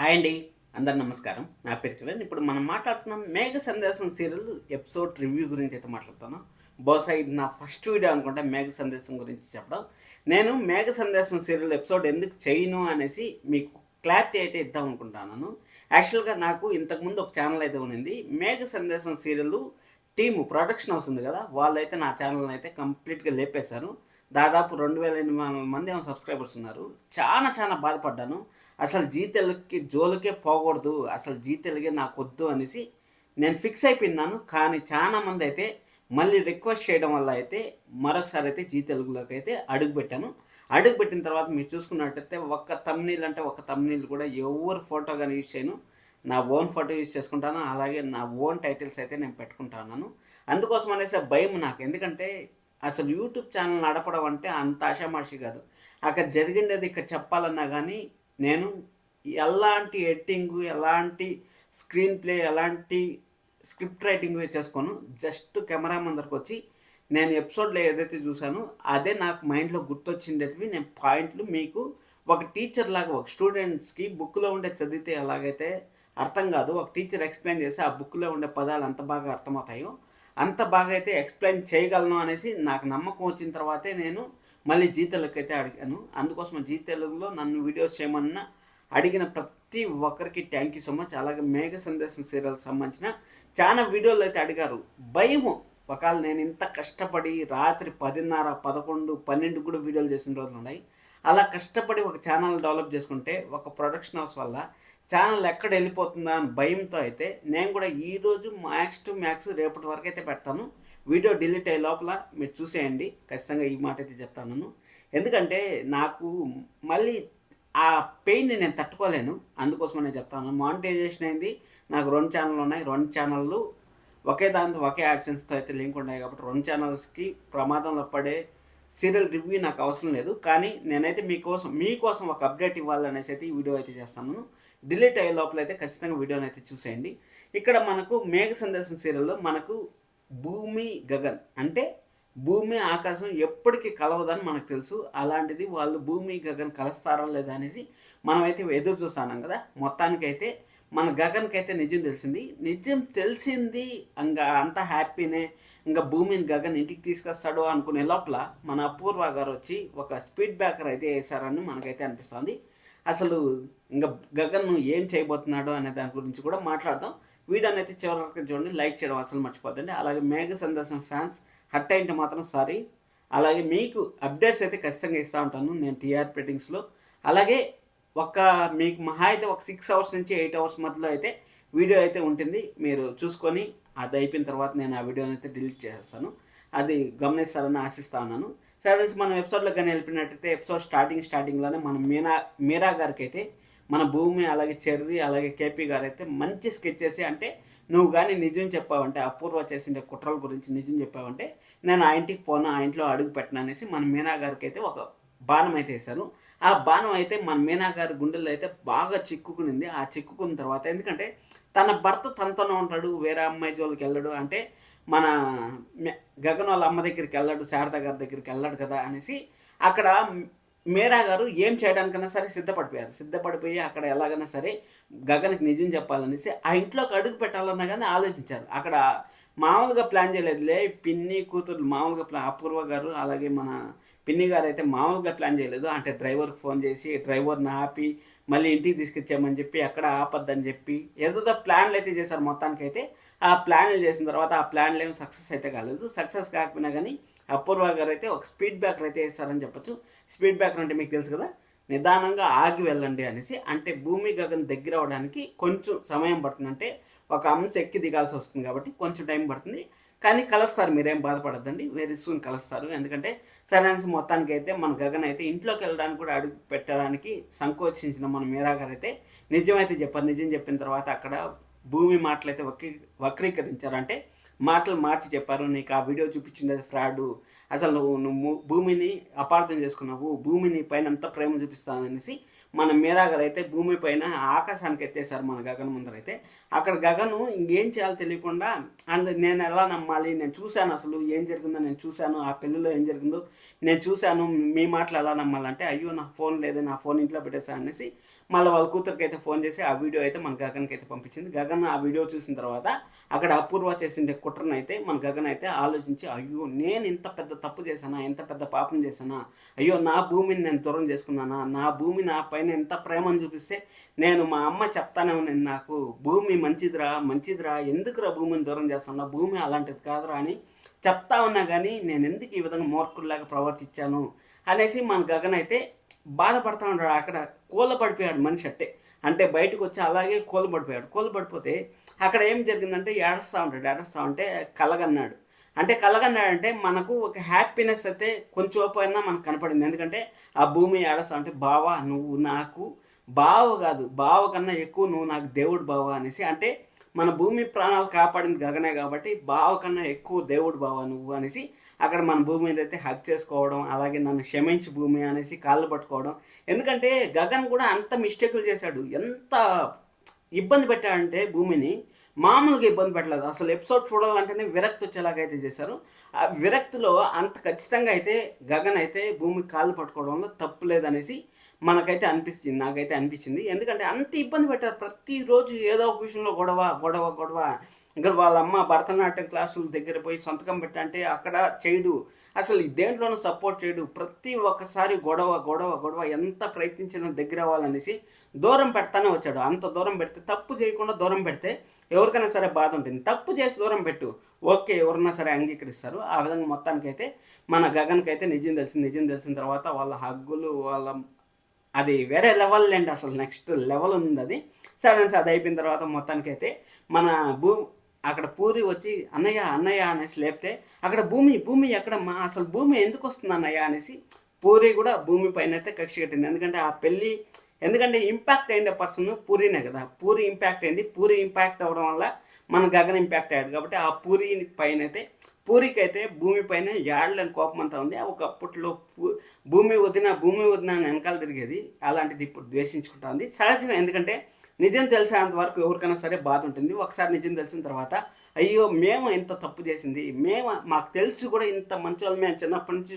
Hi అండి. అందరు నమస్కారం. నా పేరు కిరణ్. ఇప్పుడు మనం మాట్లాడుతున్నాం 'మేఘ సందేశం' సీరియల్ ఎపిసోడ్ రివ్యూ గురించి అయితే మాట్లాడుతున్నాం. బహుశా ఇది నా ఫస్ట్ వీడియో అనుకుంటా 'మేఘ సందేశం' గురించి చెప్పడం. నేను 'మేఘ సందేశం' సీరియల్ ఎపిసోడ్ ఎందుకు చేయను అనేసి మీకు క్లారిటీ అయితే ఇద్దాం అనుకుంటున్నాను. యాక్చువల్‌గా నాకు ఇంతకుముందు ఒక ఛానల్ అయితే ఉండింది. 'మేఘ సందేశం' సీరియల్ టీము ప్రొడక్షన్ హౌస్ ఉంది కదా! వాళ్ళైతే నా ఛానల్‌ని అయితే కంప్లీట్‌గా లేపేశారు. దాదాపు 2800 మంది ఏమో సబ్స్క్రైబర్స్ ఉన్నారు. చాలా బాధపడ్డాను. అసలు జీ తెలుగుకి జోలికే పోకూడదు. అసలు జీ తెలుగే నాకొద్దు అనేసి నేను ఫిక్స్ అయిపోయినాను. కానీ చాలా మంది అయితే మళ్ళీ రిక్వెస్ట్ చేయడం వల్ల అయితే మరొకసారి అయితే జీ తెలుగులోకి అయితే అడుగుపెట్టాను. అడుగుపెట్టిన తర్వాత మీరు చూసుకున్నట్టయితే ఒక్క థంబ్‌నెయిల్ అంటే ఒక్క థంబ్‌నెయిల్ కూడా ఎవరి ఫోటో గాని యూజ్ చేయను. నా ఓన్ ఫోటో యూజ్ చేసుకుంటాను. అలాగే నా ఓన్ టైటిల్స్ అయితే నేను పెట్టుకుంటాను. అందుకోసం అనేసి భయం నాకు. ఎందుకంటే అసలు యూట్యూబ్ ఛానల్ నడపడం అంటే అంత ఆషామాషి కాదు. అక్కడ జరిగిండేది ఇక్కడ చెప్పాలన్నా కానీ నేను ఎలాంటి ఎడిటింగు, ఎలాంటి స్క్రీన్ ప్లే, ఎలాంటి స్క్రిప్ట్ రైటింగ్ చేసుకోను. జస్ట్ కెమెరా ముందరకొచ్చి నేను ఎపిసోడ్‌లో ఏదైతే చూసానో అదే నాకు మైండ్‌లో గుర్తొచ్చిండేటివి నేను పాయింట్లు మీకు ఒక టీచర్ లాగా ఒక స్టూడెంట్స్‌కి బుక్‌లో ఉండే చదివితే ఎలాగైతే అర్థం కాదు. ఒక టీచర్ ఎక్స్‌ప్లెయిన్ చేసి ఆ బుక్‌లో ఉండే పదాలు ఎంత బాగా అర్థమవుతాయో అంత బాగా అయితే ఎక్స్‌ప్లెయిన్ చేయగలను అనేసి నాకు నమ్మకం వచ్చిన తర్వాతే నేను మళ్ళీ జీ తెలుగుకైతే అడిగాను. అందుకోసం జీ తెలుగులో నన్ను వీడియోస్ చేయమన్న అడిగిన ప్రతి ఒక్కరికి థ్యాంక్ యూ సో మచ్. అలాగే 'మేఘ సందేశం' సీరియల్‌కి సంబంధించిన చాలా వీడియోలు అయితే అడిగారు. భయము ఒకవేళ నేను ఇంత కష్టపడి రాత్రి 10:30, 11, 12 కూడా వీడియోలు చేసిన రోజులున్నాయి. అలా కష్టపడి ఒక ఛానల్ డెవలప్ చేసుకుంటే ఒక ప్రొడక్షన్ హౌస్ వల్ల ఛానల్ ఎక్కడ వెళ్ళిపోతుందా అని భయంతో అయితే నేను కూడా ఈరోజు మ్యాక్స్ టు మ్యాక్స్ రేపటి వరకు అయితే పెడతాను. వీడియో డిలీట్ అయ్యే లోపల మీరు చూసేయండి. ఖచ్చితంగా ఈ మాట అయితే చెప్తాను. ఎందుకంటే నాకు మళ్ళీ ఆ పెయిన్ని నేను తట్టుకోలేను. అందుకోసమనే చెప్తాను. మానిటైజేషన్ అయింది. నాకు 2 ఛానళ్ళు ఉన్నాయి. 2 ఛానళ్ళు ఒకే దాంతో ఒకే యాడ్సెన్స్‌తో అయితే లింక్ ఉన్నాయి కాబట్టి 2 ఛానల్స్‌కి ప్రమాదంలో పడే సీరియల్ రివ్యూ నాకు అవసరం లేదు. కానీ నేనైతే మీకోసం ఒక అప్డేట్ ఇవ్వాలనేసి అయితే ఈ వీడియో అయితే చేస్తాను. డిలీట్ అయ్యే లోపల అయితే ఖచ్చితంగా వీడియోని అయితే చూసేయండి. ఇక్కడ మనకు 'మేఘ సందేశం' సీరియల్‌లో మనకు భూమి, గగన్ అంటే భూమి, ఆకాశం ఎప్పటికీ కలవదని మనకు తెలుసు. అలాంటిది వాళ్ళు భూమి, గగన్ కలుస్తారా లేదా అనేసి మనమైతే ఎదురు చూస్తున్నాం కదా! మొత్తానికైతే మన గగన్‌కైతే నిజం తెలిసింది. నిజం తెలిసింది అంతా హ్యాపీనే. భూమిని గగన్ ఇంటికి తీసుకొస్తాడు అనుకునే లోపల మన అపూర్వ గారు వచ్చి ఒక స్పీడ్ బ్రేకర్ అయితే వేశారని మనకైతే అనిపిస్తుంది. అసలు ఇంక గగన్ ఏం చేయబోతున్నాడో అనే దాని గురించి కూడా మాట్లాడదాం. వీడియోని అయితే చివరి వరకు చూడండి. లైక్ చేయడం అసలు మర్చిపోద్దండి. అలాగే 'మేఘ సందేశం' ఫ్యాన్స్ హర్ట్ అయింటే మాత్రం సారీ. అలాగే మీకు అప్డేట్స్ అయితే ఖచ్చితంగా ఇస్తూ ఉంటాను నేను టీఆర్‌పీ రేటింగ్స్‌లో. అలాగే మీకు మహా అయితే ఒక 6 అవర్స్ నుంచి 8 అవర్స్ మధ్యలో అయితే వీడియో అయితే ఉంటుంది. మీరు చూసుకొని అది అయిపోయిన తర్వాత నేను ఆ వీడియోని అయితే డిలీట్ చేసేస్తాను. అది గమనిస్తారని ఆశిస్తా ఉన్నాను. సరే ఫ్రెండ్స్, మనం ఎపిసోడ్‌లోకి గాని వెళ్ళిపోయినట్టయితే ఎపిసోడ్ స్టార్టింగ్‌లోనే మనం మీరా గారికైతే మన భూమి, అలాగే చెర్రీ, అలాగే కేపీ గారైతే మంచి స్కెచ్ చేసి అంటే నువ్వు కానీ నిజం చెప్పావంటే అపూర్వ చేసిండే కుట్రల గురించి నిజం చెప్పావంటే నేను ఆ ఇంటికి పోను, ఆ ఇంట్లో అడుగు పెట్టను అనేసి మన మీనా గారికి అయితే ఒక బాణం అయితే వేశారు. ఆ బాణం అయితే మన మీనా గారి గుండెల్లో అయితే బాగా చిక్కుకునింది. ఆ చిక్కుకున్న తర్వాత ఎందుకంటే తన భర్త తనతోనే ఉంటాడు, వేరే అమ్మాయి జోలికి వెళ్ళడు. అంటే మన గగన్ వాళ్ళ అమ్మ దగ్గరికి వెళ్ళాడు, శారద గారి దగ్గరికి వెళ్ళాడు కదా అనేసి అక్కడ మీరా గారు ఏం చేయడానికైనా సరే సిద్ధపడిపోయారు. సిద్ధపడిపోయి అక్కడ ఎలాగైనా సరే గగన్‌కి నిజం చెప్పాలనేసి ఆ ఇంట్లోకి అడుగు పెట్టాలన్నా గానీ ఆలోచించారు. అక్కడ మామూలుగా ప్లాన్ చేయలేదులే. పిన్ని, కూతురు మామూలుగా అపూర్వ గారు అలాగే మన పిన్ని గారైతే మామూలుగా ప్లాన్ చేయలేదు. అంటే డ్రైవర్‌కి ఫోన్ చేసి డ్రైవర్‌ని ఆపి మళ్ళీ ఇంటికి తీసుకొచ్చామని చెప్పి ఎక్కడ ఆపొద్దని చెప్పి ఏదేదో ప్లాన్‌లయితే చేశారు మొత్తానికైతే. ఆ ప్లాన్‌లు చేసిన తర్వాత ఆ ప్లాన్‌లేమి సక్సెస్ అయితే కాలేదు. సక్సెస్ కాకపోయినా గానీ అపూర్వ గారైతే ఒక స్పీడ్ బ్రేకర్ అయితే వేశారని చెప్పొచ్చు. స్పీడ్ బ్రేకర్ అంటే మీకు తెలుసు కదా! నిదానంగా ఆగి వెళ్ళండి అనేసి. అంటే భూమి, గగన్ దగ్గర అవ్వడానికి కొంచెం సమయం పడుతుంది. అంటే ఒక అంశ ఎక్కి దిగాల్సి వస్తుంది కాబట్టి కొంచెం టైం పడుతుంది. కానీ కలుస్తారు, మీరేం బాధపడొద్దండి. వెరీ సూన్ కలుస్తారు. ఎందుకంటే సైలెన్స్ మొత్తానికైతే మన గగన్ అయితే ఇంట్లోకి వెళ్ళడానికి కూడా అడుగు పెట్టడానికి సంకోచించిన మన మీరా గారైతే నిజమైతే చెప్పారు. నిజం చెప్పిన తర్వాత అక్కడ భూమి మాటలైతే వక్రీకరించారు. అంటే మాటలు మార్చి చెప్పారు. నీకు ఆ వీడియో చూపించింది ఫ్రాడు. అసలు నువ్వు భూమిని అపార్థం చేసుకున్నావు. భూమిని పైన అంత ప్రేమ చూపిస్తాననేసి మన మీరా గారు అయితే భూమి పైన ఆకాశానికి ఎత్తేసారు మన గగన్ ముందరైతే. అక్కడ గగను ఇంకేం చేయాలో తెలియకుండా నేను ఎలా నమ్మాలి, నేను చూశాను అసలు ఏం జరిగిందో నేను చూశాను, ఆ పెళ్ళిలో ఏం జరిగిందో నేను చూశాను, మీ మాటలు ఎలా నమ్మాలంటే అయ్యో నా ఫోన్ లేదు, నా ఫోన్ ఇంట్లో పెట్టేశాను అనేసి మళ్ళీ వాళ్ళ కూతురికి అయితే ఫోన్ చేసి ఆ వీడియో అయితే మన గగన్కి అయితే పంపించింది. గగన్ ఆ వీడియో చూసిన తర్వాత అక్కడ అపూర్వ చేసిండే కుట్రను అయితే మన గగన్ అయితే ఆలోచించి, అయ్యో నేను ఇంత పెద్ద తప్పు చేశానా, ఎంత పెద్ద పాపం చేశానా, అయ్యో నా భూమిని నేను దూరం చేసుకున్నానా, నా భూమి నా పైన ఎంత ప్రేమను చూపిస్తే నేను మా అమ్మ చెప్తానే ఉన్నాను, నాకు భూమి మంచిదిరా మంచిదిరా, ఎందుకురా భూమిని దూరం చేస్తున్నా, భూమి అలాంటిది కాదురా అని చెప్తా ఉన్నా కానీ నేను ఎందుకు ఈ విధంగా మూర్ఖుల్లాగా ప్రవర్తించాను అనేసి మన గగన్ అయితే బాధపడతా ఉంటాడు. అక్కడ కూలబడిపోయాడు మనిషి అంటే బయటకు వచ్చి అలాగే కూలబడిపోయాడు. కూలబడిపోతే అక్కడ ఏం జరిగిందంటే ఏడుస్తూ ఉంటే కలగన్నాడు. అంటే కలగన్నాడంటే మనకు ఒక హ్యాపీనెస్ అయితే కొంచెం అయినా మనకు కనపడింది. ఎందుకంటే ఆ భూమి ఏడుస్తా ఉంటే, బావా నువ్వు నాకు బావ కాదు, బావ కన్నా ఎక్కువ నువ్వు నాకు దేవుడు బావ అనేసి, అంటే మన భూమి ప్రాణాలు కాపాడింది గగనే కాబట్టి బావ కన్నా ఎక్కువ దేవుడు బావ నువ్వు అనేసి అక్కడ మన భూమి మీద అయితే హక్ చేసుకోవడం, అలాగే నన్ను క్షమించి భూమి అనేసి కాళ్ళు పట్టుకోవడం. ఎందుకంటే గగన్ కూడా అంత మిస్టేకులు చేశాడు, ఎంత ఇబ్బంది పెట్టాడంటే భూమిని మామూలుగా ఇబ్బంది పెట్టలేదు. అసలు ఎపిసోడ్ చూడాలంటేనే విరక్తి వచ్చేలాగా అయితే చేశారు. ఆ విరక్తిలో అంత ఖచ్చితంగా అయితే గగన్ అయితే భూమికి కాళ్ళు పట్టుకోవడంలో తప్పు లేదనేసి మనకైతే అనిపించింది, నాకైతే అనిపించింది. ఎందుకంటే అంత ఇబ్బంది పెట్టారు, ప్రతిరోజు ఏదో ఒక విషయంలో గొడవ గొడవ గొడవ. ఇక్కడ వాళ్ళ అమ్మ భరతనాట్యం క్లాసుల దగ్గర పోయి సంతకం పెట్టంటే అక్కడ చేయడు, అసలు దేంట్లోనూ సపోర్ట్ చేయడు, ప్రతి ఒక్కసారి గొడవ గొడవ గొడవ. ఎంత ప్రయత్నించిన దగ్గర అవ్వాలనేసి దూరం పెడతానే వచ్చాడు. అంత దూరం పెడితే, తప్పు చేయకుండా దూరం పెడితే ఎవరికైనా సరే బాధ ఉంటుంది, తప్పు చేసి దూరం పెట్టు, ఓకే ఎవరన్నా సరే అంగీకరిస్తారు. ఆ విధంగా మొత్తానికైతే మన గగన్కి అయితే నిజం తెలిసింది. నిజం తెలిసిన తర్వాత వాళ్ళ హగ్గులు, వాళ్ళ అది వేరే లెవెల్ అండి, అసలు నెక్స్ట్ లెవెల్ ఉంది అది. సరే అది అయిపోయిన తర్వాత మొత్తానికైతే మన అక్కడ పూరి వచ్చి అన్నయ్య అన్నయ్య అనేసి లేపితే అక్కడ భూమి ఎక్కడమ్మా, అసలు భూమి ఎందుకు వస్తుంది అన్నయ్య అనేసి పూరి కూడా భూమి పైన అయితే కక్ష కట్టింది. ఎందుకంటే ఆ పెళ్ళి, ఎందుకంటే ఇంపాక్ట్ అయ్యే పర్సన్ పూరినే కదా, పూరి ఇంపాక్ట్ అయింది. పూరి ఇంపాక్ట్ అవ్వడం వల్ల మన గగన్ ఇంపాక్ట్ అయ్యాడు కాబట్టి ఆ పూరి పైన అయితే, పూరికి అయితే భూమి పైన ఏడలేని కోపం అంతా ఉంది. ఒకప్పట్లో భూమి వదిన అని వెనకాల తిరిగేది, అలాంటిది ఇప్పుడు ద్వేషించుకుంటా ఉంది. సహజమే, ఎందుకంటే నిజం తెలిసేంత వరకు ఎవరికైనా సరే బాధ ఉంటుంది. ఒకసారి నిజం తెలిసిన తర్వాత అయ్యో మేము ఇంత తప్పు చేసింది, మాకు తెలిసి కూడా ఇంత మంచి వాళ్ళు, మేము చిన్నప్పటి నుంచి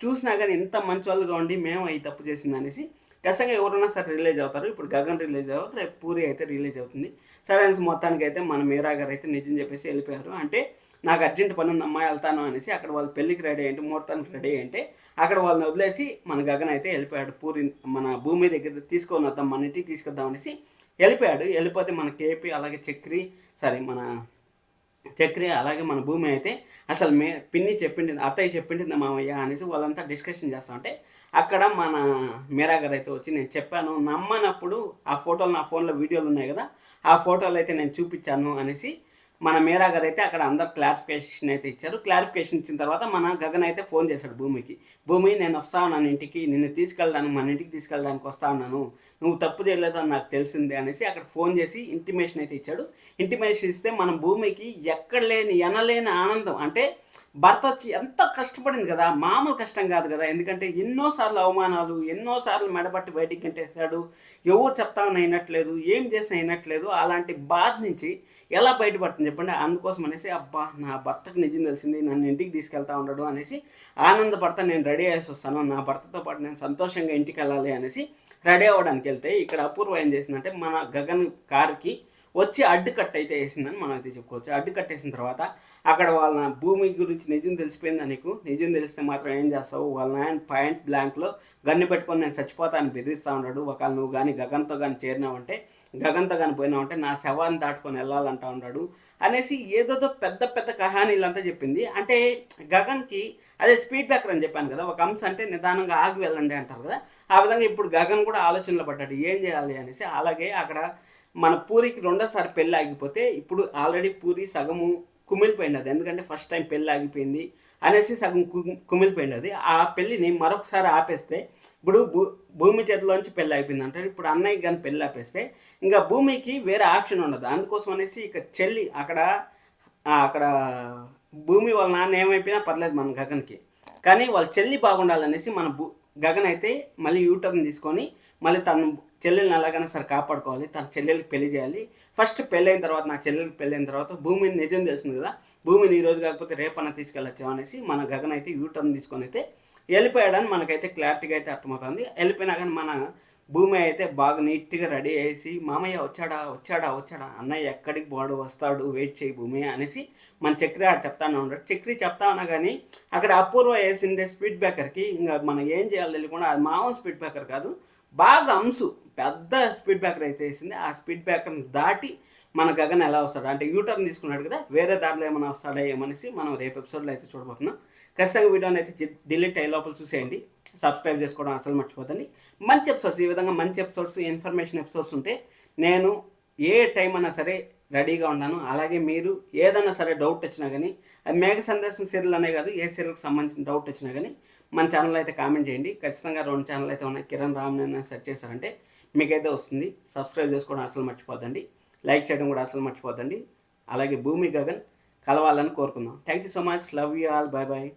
చూసినా కానీ ఇంత మంచి వాళ్ళుగా ఉండి మేము ఈ తప్పు చేసింది అనేసి ఖచ్చితంగా ఎవరైనా సరే రిలీజ్ అవుతారు. ఇప్పుడు గగన్ రిలీజ్ అవ్వరు, రేపు పూరి అయితే రిలీజ్ అవుతుంది. సరే అనేసి మొత్తానికి అయితే మన మీరా గారు అయితే నిజం చెప్పేసి వెళ్ళిపోయారు. అంటే నాకు అర్జెంట్ పని ఉంది అమ్మాయి వెళ్తాను అనేసి అక్కడ వాళ్ళు పెళ్ళికి రెడీ అయ్యింటే, ముహూర్తానికి రెడీ అయ్యింటే అక్కడ వాళ్ళని వదిలేసి మన గగన్ అయితే వెళ్ళిపోయాడు. పూరి మన భూమి దగ్గర తీసుకొని వద్దాం, మన ఇంటికి తీసుకొద్దాం అనేసి వెళ్ళిపోయాడు. వెళ్ళిపోతే మన కేపీ అలాగే మన చక్రి అలాగే మన భూమి అయితే అసలు పిన్ని చెప్పింది, అత్తయ్య చెప్పింది మామయ్య అనేసి వాళ్ళంతా డిస్కషన్ చేస్తా ఉంటే అక్కడ మన మీరా గారు అయితే వచ్చి, నేను చెప్పాను నమ్మనప్పుడు ఆ ఫోటోలు నా ఫోన్లో వీడియోలు ఉన్నాయి కదా, ఆ ఫోటోలు అయితే నేను చూపించాను అనేసి మన మీరా గారు అయితే అక్కడ అందరు క్లారిఫికేషన్ అయితే ఇచ్చారు. క్లారిఫికేషన్ ఇచ్చిన తర్వాత మన గగన్ అయితే ఫోన్ చేశాడు భూమికి, భూమి నేను వస్తా ఉన్నాను ఇంటికి, నిన్ను తీసుకెళ్ళడానికి, మన ఇంటికి తీసుకెళ్ళడానికి వస్తా ఉన్నాను, నువ్వు తప్పు చేయలేదని నాకు తెలిసిందే అనేసి అక్కడ ఫోన్ చేసి ఇంటిమేషన్ అయితే ఇచ్చాడు. ఇంటిమేషన్ ఇస్తే మన భూమికి ఎక్కడ లేని ఎనలేని ఆనందం. అంటే భర్త వచ్చి ఎంతో కష్టపడింది కదా, మామూలు కష్టం కాదు కదా. ఎందుకంటే ఎన్నోసార్లు అవమానాలు, ఎన్నోసార్లు మెడబట్టి బయటికి గంటేశాడు, ఎవరు చెప్తామని అయినట్లేదు, ఏం చేసినా అయినట్లేదు. అలాంటి బాధ నుంచి ఎలా బయటపడుతుంది చెప్పండి. అందుకోసం అనేసి అబ్బా నా భర్తకు నిజం తెలిసింది, నన్ను ఇంటికి తీసుకెళ్తా ఉండడు అనేసి ఆనందపడతా నేను రెడీ అయ్యేసి వస్తాను, నా భర్తతో పాటు నేను సంతోషంగా ఇంటికి వెళ్ళాలి అనేసి రెడీ అవ్వడానికి వెళ్తే ఇక్కడ అపూర్వ ఏం చేసిందంటే మన గగన్ కార్కి వచ్చి అడ్డుకట్ట అయితే వేసిందని మనం అయితే చెప్పుకోవచ్చు. అడ్డుకట్ట వేసిన తర్వాత అక్కడ వాళ్ళ భూమి గురించి నిజం తెలిసిపోయిందా, నీకు నిజం తెలిస్తే మాత్రం ఏం చేస్తావు, వాళ్ళ నాయన పాయింట్ బ్లాంక్లో గన్ను పెట్టుకొని నేను చచ్చిపోతాను బెదిరిస్తూ ఉన్నాడు, ఒకవేళ నువ్వు కానీ గగన్తో కానీ చేరినావంటే, గగన్తో కానీ పోయినావంటే నా శవాన్ని దాటుకొని వెళ్ళాలంటా ఉన్నాడు అనేసి ఏదోదో పెద్ద పెద్ద కహానీలంతా చెప్పింది. అంటే గగన్కి అదే స్పీడ్ బ్రేకర్ అని చెప్పాను కదా, ఒక అంశం అంటే నిదానంగా ఆగి వెళ్ళండి అంటారు కదా, ఆ విధంగా ఇప్పుడు గగన్ కూడా ఆలోచనలో పడ్డాడు ఏం చేయాలి అనేసి. అలాగే అక్కడ మన పూరికి రెండోసారి పెళ్ళి ఆగిపోతే ఇప్పుడు ఆల్రెడీ పూరి సగము కుమిలిపోయింది అది, ఎందుకంటే ఫస్ట్ టైం పెళ్ళి ఆగిపోయింది అనేసి సగం కుమిలిపోయింది అది. ఆ పెళ్ళిని మరొకసారి ఆపేస్తే ఇప్పుడు భూమి చేతిలోంచి పెళ్ళి అయిపోయింది అంటారు. ఇప్పుడు అన్నయ్య కానీ పెళ్ళి ఆపేస్తే ఇంకా భూమికి వేరే ఆప్షన్ ఉండదు. అందుకోసం అనేసి ఇక చెల్లి అక్కడ భూమి వాళ్ళ నాన్న ఏమైపోయినా పర్లేదు మన గగన్కి, కానీ వాళ్ళ చెల్లి బాగుండాలనేసి మన గగన్ అయితే మళ్ళీ యూటర్న్ తీసుకొని మళ్ళీ తను చెల్లెల్ని ఎలాగైనా సరే కాపాడుకోవాలి, తన చెల్లెలకి పెళ్లి చేయాలి. ఫస్ట్ పెళ్ళైన తర్వాత, నా చెల్లెలకి పెళ్ళైన తర్వాత భూమిని నిజం తెలిసింది కదా, భూమిని ఈరోజు కాకపోతే రేపన్నా తీసుకెళ్ళచ్చు అనేసి మన గగన్ అయితే యూటర్న్ తీసుకొని అయితే వెళ్ళిపోయాడని మనకైతే క్లారిటీగా అయితే అర్థమవుతుంది. వెళ్ళిపోయినా కానీ మన భూమి అయితే అక్కడ భూమి అయితే బాగా నీట్గా రెడీ చేసి మామయ్య వచ్చాడా వచ్చాడా వచ్చాడా అన్నయ్య ఎక్కడికి పోడు వస్తాడు వెయిట్ చేయి భూమి అనేసి మన చక్రి ఆడు చెప్తానే ఉంటాడు. చక్రి చెప్తా ఉన్నా కానీ అక్కడ అపూర్వ వేసిండే స్పీడ్ బ్రేకర్కి ఇంకా మనం ఏం చేయాలో తెలియకుండా అది మామూలు స్పీడ్ బ్రేకర్ కాదు, బాగా అంశు పెద్ద స్పీడ్ బ్రేకర్ అయితే వేసింది. ఆ స్పీడ్ బ్రేకర్ని దాటి మన గగన్ ఎలా వస్తాడు అంటే యూటర్న్ తీసుకున్నాడు కదా, వేరే దారిలో ఏమైనా వస్తాడా ఏమనేసి మనం రేపు ఎపిసోడ్లో అయితే చూడబోతున్నాం. ఖచ్చితంగా వీడియోని అయితే డిలీట్ అయ్యే లోపల చూసేయండి. సబ్స్క్రైబ్ చేసుకోవడం అసలు మర్చిపోతండి. మంచి ఎపిసోడ్స్, ఈ విధంగా మంచి ఎపిసోడ్స్, ఇన్ఫర్మేషన్ ఎపిసోడ్స్ ఉంటే నేను ఏ టైం అయినా సరే రెడీగా ఉన్నాను. అలాగే మీరు ఏదైనా సరే డౌట్ వచ్చినా కానీ, అది మేఘ సందేశం సీరియల్ అనే కాదు, ఏ సీరియల్కి సంబంధించిన డౌట్ వచ్చినా కానీ మన ఛానల్ అయితే కామెంట్ చేయండి. ఖచ్చితంగా 2 ఛానల్ అయితే ఉన్నాయి. కిరణ్ రామ్ సెర్చ్ చేశారంటే మీకైతే వస్తుంది. సబ్స్క్రైబ్ చేసుకోవడం అసలు మర్చిపోద్దండి. లైక్ చేయడం కూడా అసలు మర్చిపోద్దండి. అలాగే భూమి గగన్ కలవాలని కోరుకుందాం. Thank you so much. Love you all. Bye bye.